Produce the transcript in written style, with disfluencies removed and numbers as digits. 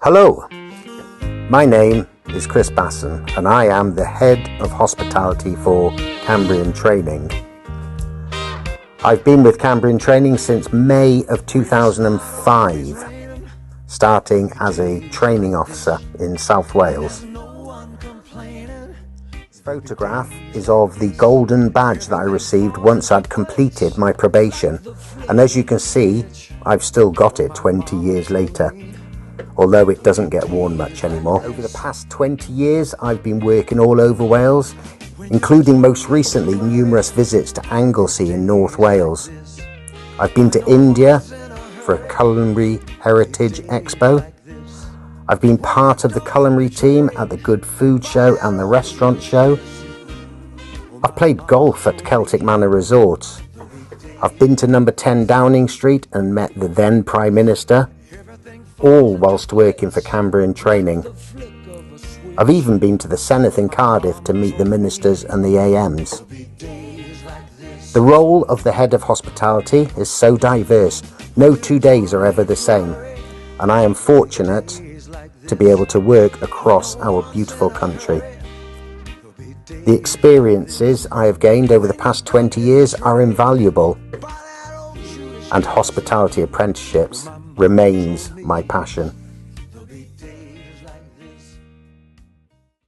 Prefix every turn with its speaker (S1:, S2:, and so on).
S1: Hello, my name is Chris Bason and I am the Head of Hospitality for Cambrian Training. I've been with Cambrian Training since May of 2005, starting as a training officer in South Wales. This photograph is of the golden badge that I received once I'd completed my probation, and as you can see, I've still got it 20 years later. Although it doesn't get worn much anymore. Over the past 20 years I've been working all over Wales, including most recently numerous visits to Anglesey in North Wales. I've been to India for a culinary heritage expo. I've been part of the culinary team at the Good Food Show and the Restaurant Show. I've played golf at Celtic Manor Resorts. I've been to number 10 Downing Street and met the then Prime Minister, all whilst working for Cambrian Training. I've even been to the Senedd in Cardiff to meet the ministers and the AMs. The role of the Head of Hospitality is so diverse, no 2 days are ever the same, and I am fortunate to be able to work across our beautiful country. The experiences I have gained over the past 20 years are invaluable, and hospitality apprenticeships remains my passion.